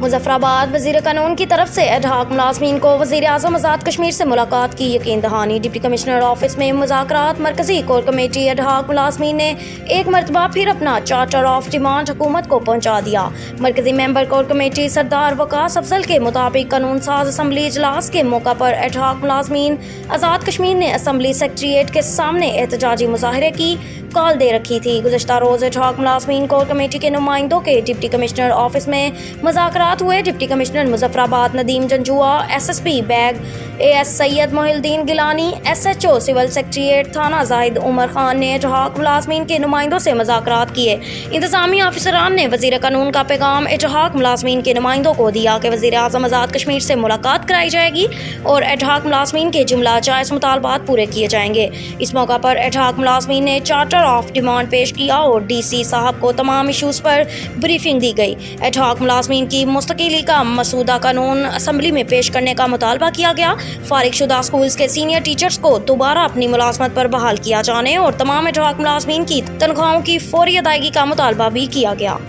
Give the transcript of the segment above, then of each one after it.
मुजफ्फराबाद वज़ीर कानून की तरफ से एडहॉक मुलाज़मीन को वज़ीर आज़म आज़ाद कश्मीर से मुलाकात की यकीन दहानी। डिप्टी कमिश्नर ऑफिस में मुज़ाकरात। मरकज़ी कोर कमेटी एडहॉक मुलाज़मीन ने एक मरतबा फिर अपना चार्टर ऑफ डिमांड हुकूमत को पहुँचा दिया। मरकज़ी मेंबर कोर कमेटी सरदार वकास अफजल के मुताबिक कानून साज असम्बली इजलास के मौका पर एडहॉक मुलाज़मीन आज़ाद कश्मीर ने असम्बली सेक्रेटेरिएट के सामने एहतजाजी मुजाहरे की कॉल दे रखी थी। गुज़श्ता रोज़ एडहॉक मुलाज़मीन कोर कमेटी के नुमाइंदों के डिप्टी कमिश्नर ऑफिस में मुज़ाकरात हुए। Deputy commissioner Muzaffarabad Nadeem Janjua, SSP Baig AS Syed Mohiuddin Gilani, SHO civil secretariat थाना जाहिद उमर खान ने एडहॉक मुलाज़मीन के नुमाइंदों से मुज़ाकरात किए। इंतज़ामी अफसरान ने वज़ीर कानून का पैगाम एडहॉक मुलाज़मीन के नुमाइंदों को दिया कि वज़ीर आज़म आज़ाद कश्मीर से मुलाकात कराई जाएगी और एडहॉक मुलाज़मीन के जुमला जायज़ मुतालबात पूरे किए जाएंगे। इस मौका पर एडहॉक मुलाज़मीन ने चार्टर ऑफ डिमांड पेश किया और DC साहब को तमाम इशूज़ पर ब्रीफिंग दी गई। एडहॉक मुलाज़मीन की मुस्तकिली का मसूदा कानून असम्बली में पेश करने का मुतालबा किया गया। फारिगशुदा स्कूल्स के सीनियर टीचर्स को दोबारा अपनी मुलाजमत पर बहाल किया जाने और तमाम एडहॉक मुलाज़मीन की तनख्वाहों की फौरी अदायगी का मुतालबा भी किया गया।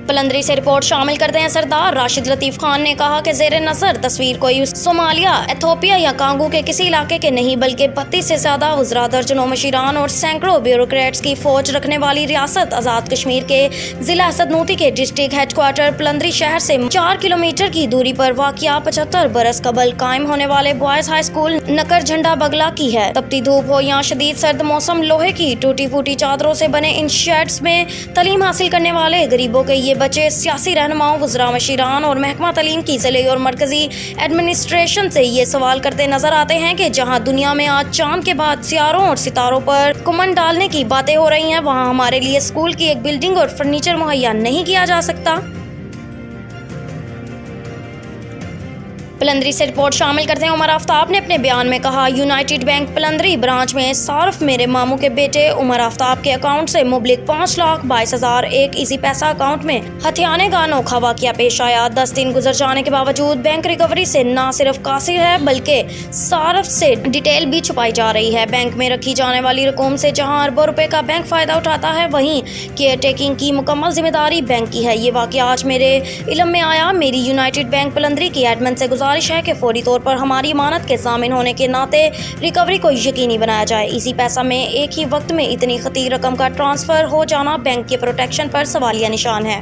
पलंदरी से रिपोर्ट शामिल करते हैं सरदार राशिद लतीफ़ खान ने कहा कि ज़ेर नज़र तस्वीर कोई सोमालिया, एथोपिया या कांगो के किसी इलाके के नहीं बल्कि 32 से ज़्यादा गुज़रा दर्जनों मशीरान और सैकड़ों ब्यूरोक्रेट्स की फ़ौज रखने वाली रियासत आज़ाद कश्मीर के ज़िला हसनूती के डिस्ट्रिक्ट हेडक्वार्टर पलंदरी शहर से 4 किलोमीटर की दूरी पर वाक़िया 75 बरस कबल कायम होने वाले बॉयज़ हाई स्कूल नकर झंडा बगला की है। तपती धूप हो या शदीद सर्द मौसम, लोहे की टूटी फूटी चादरों से बने इन शेड्स में तालीम हासिल करने वाले गरीबों के ये बच्चे सियासी रहनुमाओं, वज़रा मशीरान और महकमा तालीम की ज़िले और मरकज़ी एडमिनिस्ट्रेशन से ये सवाल करते नजर आते हैं कि जहां दुनिया में आज चांद के बाद सियारों और सितारों पर कुमन डालने की बातें हो रही हैं, वहां हमारे लिए स्कूल की एक बिल्डिंग और फर्नीचर मुहैया नहीं किया जा सकता। पलंदरी से रिपोर्ट शामिल करते हैं उमर आफ्ताब ने अपने बयान में कहा, यूनाइटेड बैंक पलंदरी ब्रांच में सार्फ मेरे मामू के बेटे उमर आफ्ताब के अकाउंट से मुबलिक 5,22,000 एक इजी पैसा अकाउंट में हथियाने का अनोखा वाक़या पेश आया। 10 दिन गुजर जाने के बावजूद बैंक रिकवरी से न सिर्फ कासिर है बल्कि सार्फ से डिटेल भी छुपाई जा रही है। बैंक में रखी जाने वाली रकूम से जहां अरबों रुपए का बैंक फ़ायदा उठाता है, वहीं केयर टेकिंग की मुकम्मल जिम्मेदारी बैंक की है। ये वाक़या आज मेरे इल्म में आया। मेरी यूनाइटेड बैंक पलंदरी की एडमिन से गुजारिश है कि फौरी तौर पर हमारी इमानत के ज़ामिन होने के नाते रिकवरी को यकीनी बनाया जाए। इसी पैसा में एक ही वक्त में इतनी खतीर रकम का ट्रांसफ़र हो जाना बैंक के प्रोटेक्शन पर सवालिया निशान है।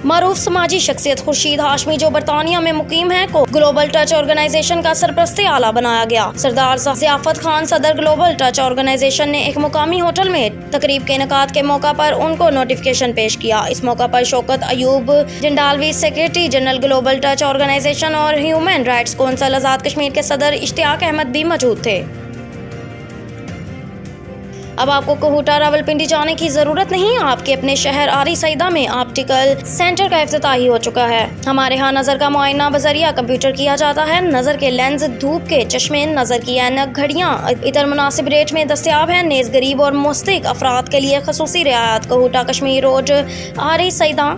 मारूफ समाजी शख्सियत खुर्शीद हाशमी, जो बरतानिया में मुकीम है, को ग्लोबल टच ऑर्गेनाइजेशन का सरपरस्ती आला बनाया गया। सरदार ज़ियाफत खान, सदर ग्लोबल टच ऑर्गेनाइजेशन ने एक मुकामी होटल में तकरीब के इनेकाद के मौका पर उनको नोटिफिकेशन पेश किया। इस मौका पर Shaukat Ayub Jindalvi, secretary general global touch organisation और human rights council Azad Kashmir के सदर इश्तियाक अहमद भी मौजूद थे। अब आपको कहूटा रावलपिंडी जाने की ज़रूरत नहीं। आपके अपने शहर आरी सईदा में ऑप्टिकल सेंटर का इफ्तिताही हो चुका है। हमारे यहाँ नज़र का मुआयना बजरिया कंप्यूटर किया जाता है। नज़र के लेंस, धूप के चश्मे, नज़र की ऐनक, घड़ियाँ इतर मुनासिब रेट में दस्तियाब हैं। नेज़ गरीब और मुस्तक अफराद के लिए खसूसी रियायत। कहूटा कश्मीर रोड, आरी सईदा।